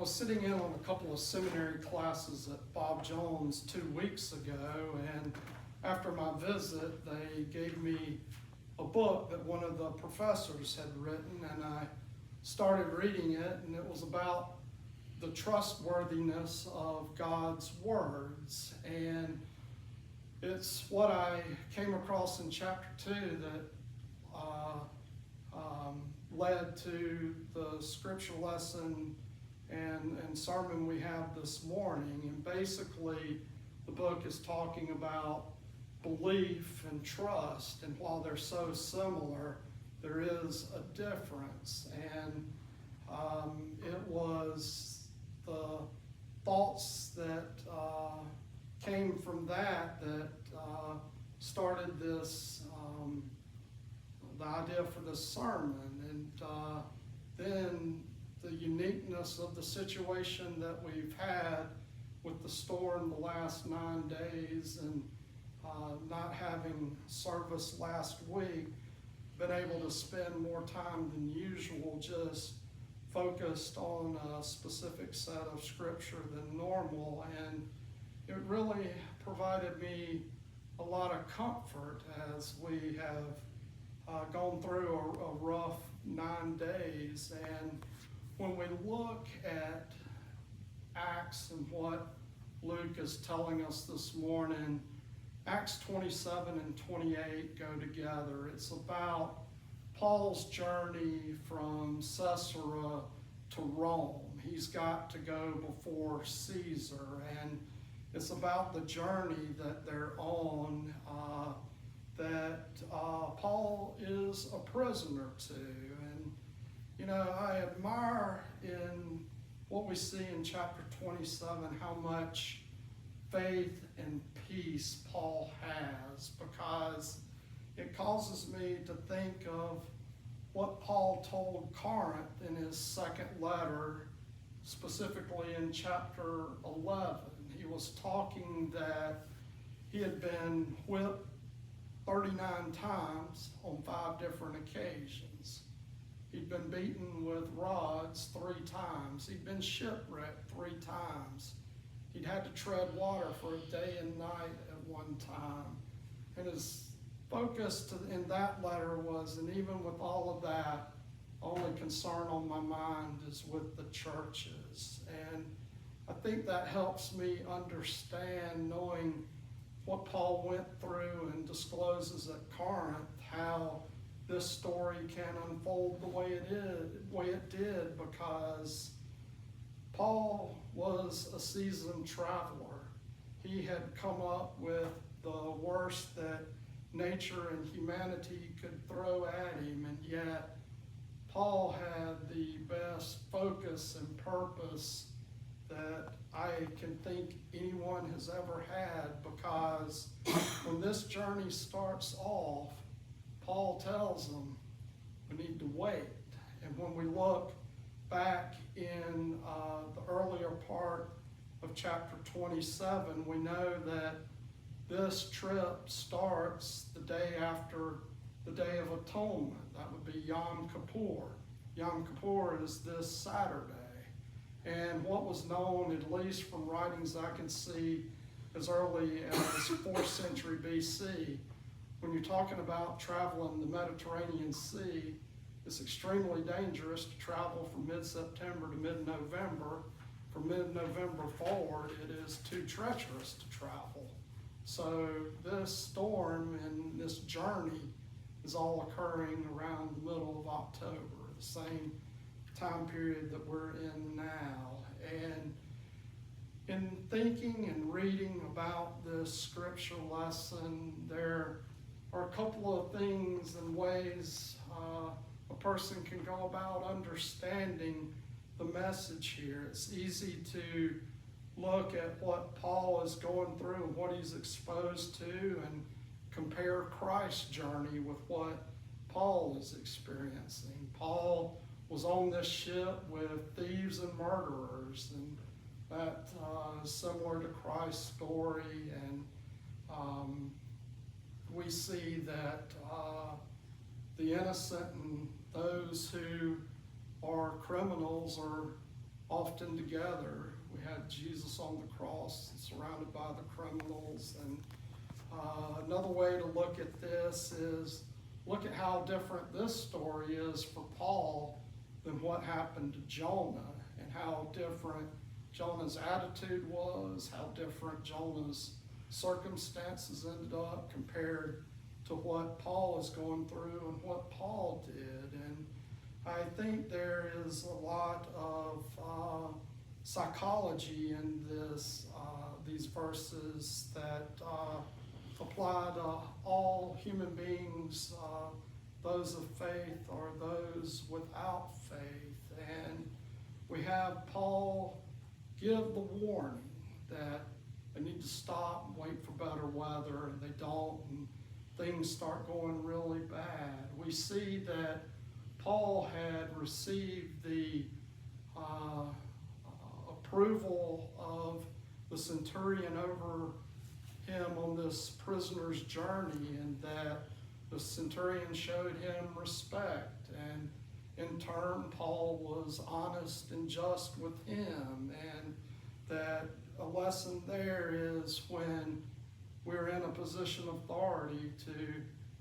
was sitting in on a couple of seminary classes at Bob Jones 2 weeks ago, and after my visit, they gave me a book that one of the professors had written, and I started reading it, and it was about the trustworthiness of God's words. And it's what I came across in chapter 2 that led to the scripture lesson and sermon we have this morning. And basically, the book is talking about belief and trust, and while they're so similar, there is a difference. And it was the thoughts that came from that started this, the idea for this sermon. And then the uniqueness of the situation that we've had with the storm the last 9 days, and not having service last week, been able to spend more time than usual just focused on a specific set of scripture than normal. And it really provided me a lot of comfort as we have gone through a rough 9 days. And when we look at Acts and what Luke is telling us this morning, Acts 27 and 28 go together. It's about Paul's journey from Caesarea to Rome. He's got to go before Caesar, and it's about the journey that they're on that Paul is a prisoner to. And, you know, I admire in what we see in chapter 27 how much faith and peace Paul has, because it causes me to think of what Paul told Corinth in his second letter, specifically in chapter 11. He was talking that he had been whipped 39 times on 5 different occasions. He'd been beaten with rods 3 times. He'd been shipwrecked 3 times. He'd had to tread water for a day and night at one time. And his focus in that letter was, and even with all of that, only concern on my mind is with the churches. And I think that helps me understand, knowing what Paul went through and discloses at Corinth, how this story can unfold the way it did, because Paul was a seasoned traveler. He had come up with the worst that nature and humanity could throw at him, and yet Paul had the best focus and purpose that I can think anyone has ever had, because when this journey starts off, Paul tells them we need to wait. And when we look back in the earlier part of chapter 27, we know that this trip starts the day after the Day of Atonement. That would be Yom Kippur. Yom Kippur is this Saturday. And what was known, at least from writings I can see, as early as 4th century BC, when you're talking about traveling the Mediterranean Sea, it's extremely dangerous to travel from mid-September to mid-November. From mid-November forward, it is too treacherous to travel. So this storm and this journey is all occurring around the middle of October, the same time period that we're in now. And in thinking and reading about this scripture lesson, there are a couple of things and ways a person can go about understanding the message here. It's easy to look at what Paul is going through and what he's exposed to and compare Christ's journey with what Paul is experiencing. Paul was on this ship with thieves and murderers, and that is similar to Christ's story. And we see that the innocent and those who are criminals are often together. We had Jesus on the cross surrounded by the criminals. And another way to look at this is look at how different this story is for Paul than what happened to Jonah, and how different Jonah's attitude was, how different Jonah's circumstances ended up compared to what Paul is going through and what Paul did. And I think there is a lot of psychology in these verses that apply to all human beings, those of faith or those without faith. And we have Paul give the warning that they need to stop and wait for better weather, and they don't, and things start going really bad. We see that Paul had received the approval of the centurion over him on this prisoner's journey, and that the centurion showed him respect, and in turn Paul was honest and just with him. And that a lesson there is when we're in a position of authority to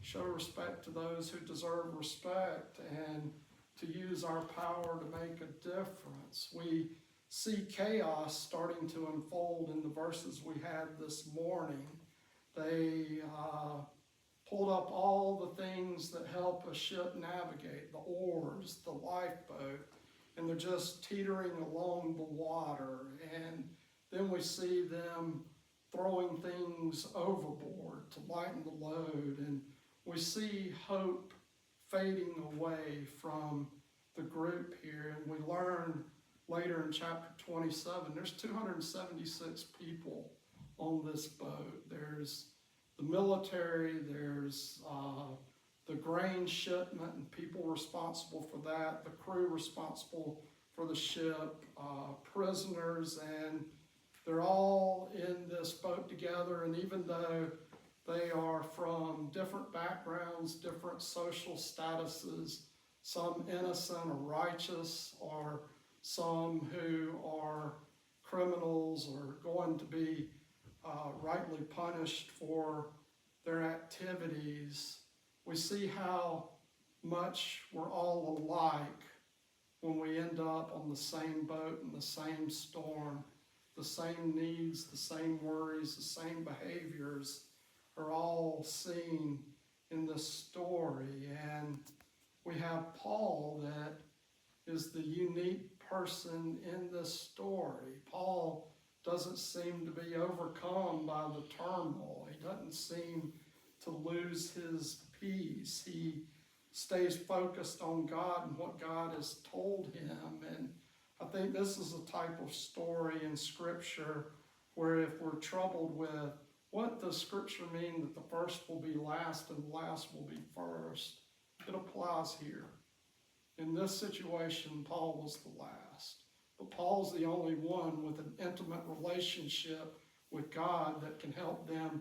show respect to those who deserve respect and to use our power to make a difference. We see chaos starting to unfold in the verses we had this morning. They pulled up all the things that help a ship navigate, the oars, the lifeboat, and they're just teetering along the water. And then we see them throwing things overboard to lighten the load, and we see hope fading away from the group here. And we learn later in chapter 27, there's 276 people on this boat. There's the military, there's the grain shipment and people responsible for that, the crew responsible for the ship, prisoners, and they're all in this boat together. And even though they are from different backgrounds, different social statuses, some innocent or righteous, or some who are criminals or going to be rightly punished for their activities, we see how much we're all alike when we end up on the same boat in the same storm. The same needs, the same worries, the same behaviors are all seen in this story. And we have Paul that is the unique person in this story. Paul doesn't seem to be overcome by the turmoil. He doesn't seem to lose his peace. He stays focused on God and what God has told him. And I think this is a type of story in Scripture where if we're troubled with what does Scripture mean that the first will be last and the last will be first, it applies here. In this situation, Paul was the last. But Paul's the only one with an intimate relationship with God that can help them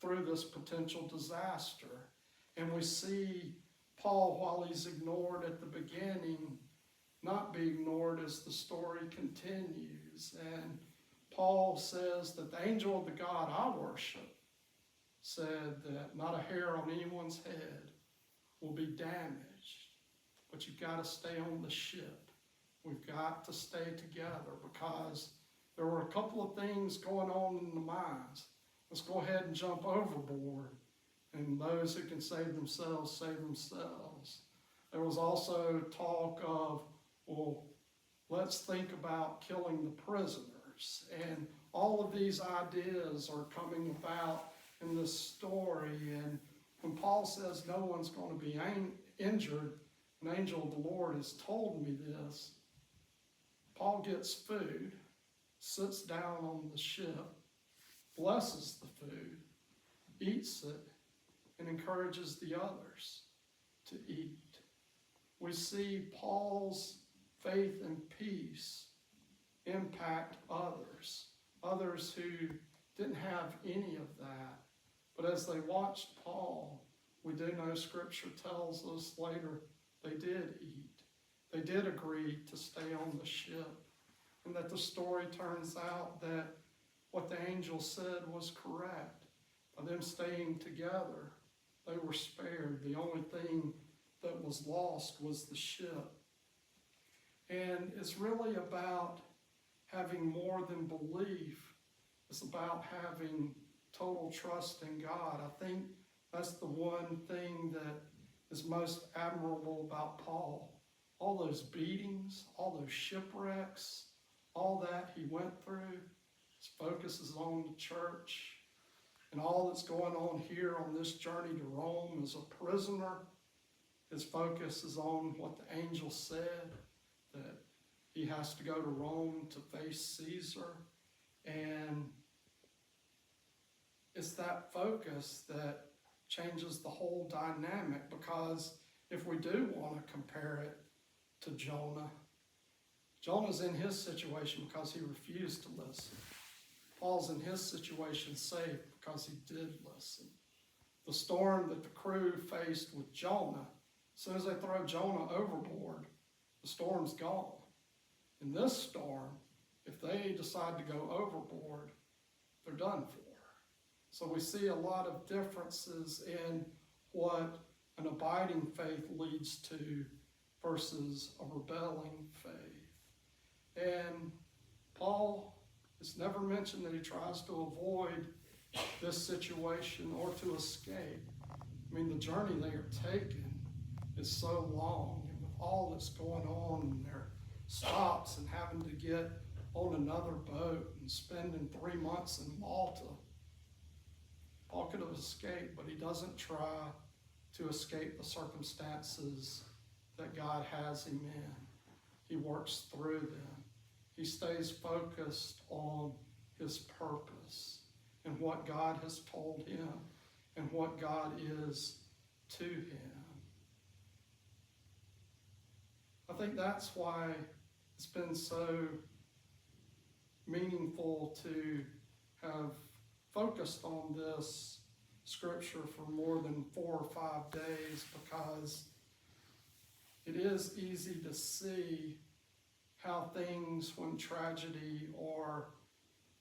through this potential disaster. And we see Paul, while he's ignored at the beginning, not be ignored as the story continues. And Paul says that the angel of the God I worship said that not a hair on anyone's head will be damaged, but you've got to stay on the ship. We've got to stay together because there were a couple of things going on in the mines. Let's go ahead and jump overboard, and those who can save themselves, save themselves. There was also talk of, well, let's think about killing the prisoners. And all of these ideas are coming about in this story. And when Paul says no one's going to be injured, an angel of the Lord has told me this, Paul gets food, sits down on the ship, blesses the food, eats it, and encourages the others to eat. We see Paul's faith and peace impact others who didn't have any of that. But as they watched Paul, we do know Scripture tells us later they did eat. They did agree to stay on the ship. and that the story turns out that what the angel said was correct. By them staying together, they were spared. The only thing that was lost was the ship. And it's really about having more than belief. It's about having total trust in God. I think that's the one thing that is most admirable about Paul. All those beatings, all those shipwrecks, all that he went through, his focus is on the church. And all that's going on here on this journey to Rome as a prisoner, his focus is on what the angel said, that he has to go to Rome to face Caesar. And it's that focus that changes the whole dynamic, because if we do want to compare it to Jonah, Jonah's in his situation because he refused to listen. Paul's in his situation safe because he did listen. The storm that the crew faced with Jonah, as soon as they throw Jonah overboard, the storm's gone. In this storm, if they decide to go overboard, they're done for. So we see a lot of differences in what an abiding faith leads to versus a rebelling faith. And Paul, it's never mentioned that he tries to avoid this situation or to escape. I mean, the journey they are taking is so long, and with all that's going on, and their stops and having to get on another boat and spending 3 months in Malta, Paul could have escaped, but he doesn't try to escape the circumstances that God has him in. He works through them. He stays focused on his purpose and what God has told him and what God is to him. I think that's why it's been so meaningful to have focused on this scripture for more than 4 or 5 days, because it is easy to see how things, when tragedy or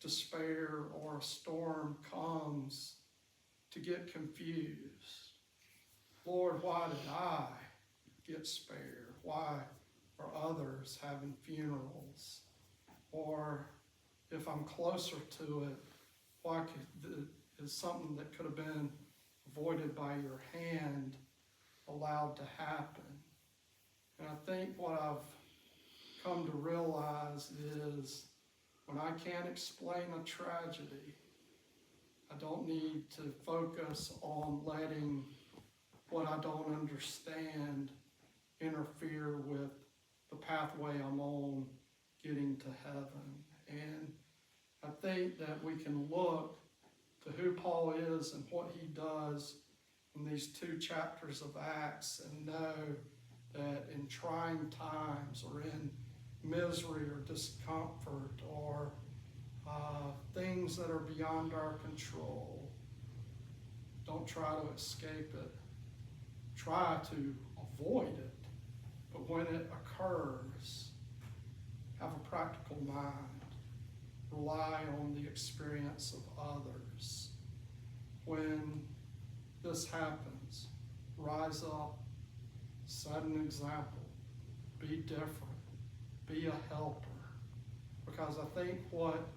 despair or a storm comes, to get confused. Lord, why did I get spared? Why are others having funerals? Or if I'm closer to it, why is something that could have been avoided by your hand allowed to happen? And I think what I've come to realize is when I can't explain a tragedy, I don't need to focus on letting what I don't understand interfere with the pathway I'm on getting to heaven. And I think that we can look to who Paul is and what he does in these 2 chapters of Acts and know that in trying times or in misery or discomfort or things that are beyond our control, don't try to escape it. Try to avoid it. But when it occurs, have a practical mind. Rely on the experience of others. When this happens, rise up, set an example, be different, be a helper. Because I think what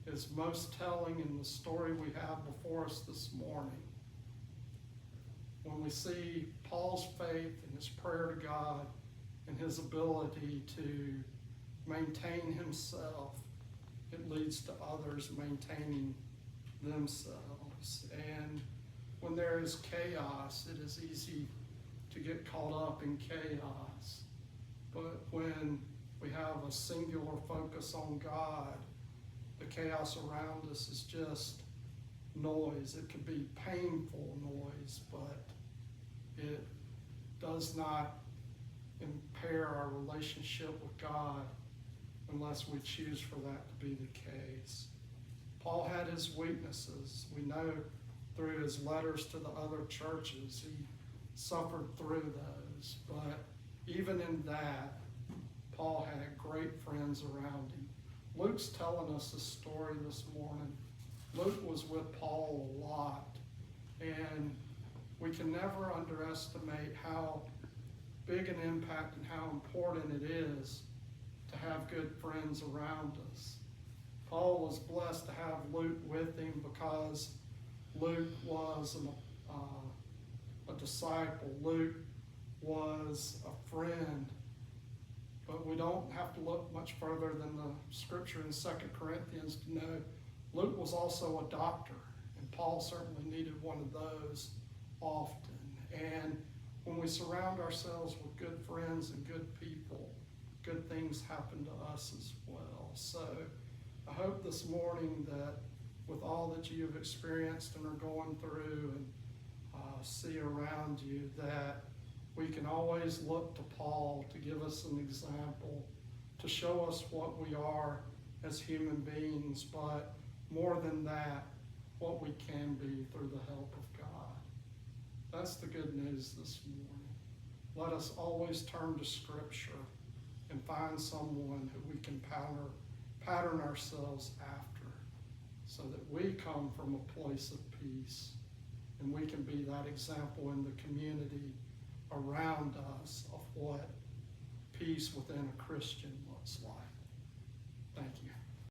is most telling in the story we have before us this morning, when we see Paul's faith and his prayer to God and his ability to maintain himself, it leads to others maintaining themselves. And when there is chaos, it is easy to get caught up in chaos. But when we have a singular focus on God, the chaos around us is just noise. It could be painful noise, but it does not impair our relationship with God unless we choose for that to be the case. Paul had his weaknesses. We know through his letters to the other churches, he suffered through those. But even in that, Paul had great friends around him. Luke's telling us a story this morning. Luke was with Paul a lot, and we can never underestimate how big an impact and how important it is to have good friends around us. Paul was blessed to have Luke with him because Luke was a disciple. Luke was a friend. But we don't have to look much further than the scripture in 2 Corinthians to know Luke was also a doctor, and Paul certainly needed one of those often. And when we surround ourselves with good friends and good people, good things happen to us as well. So I hope this morning that with all that you have experienced and are going through and see around you, that we can always look to Paul to give us an example, to show us what we are as human beings, but more than that, what we can be through the help of God. That's the good news this morning. Let us always turn to Scripture and find someone who we can pattern ourselves after, so that we come from a place of peace and we can be that example in the community around us of what peace within a Christian looks like. Thank you.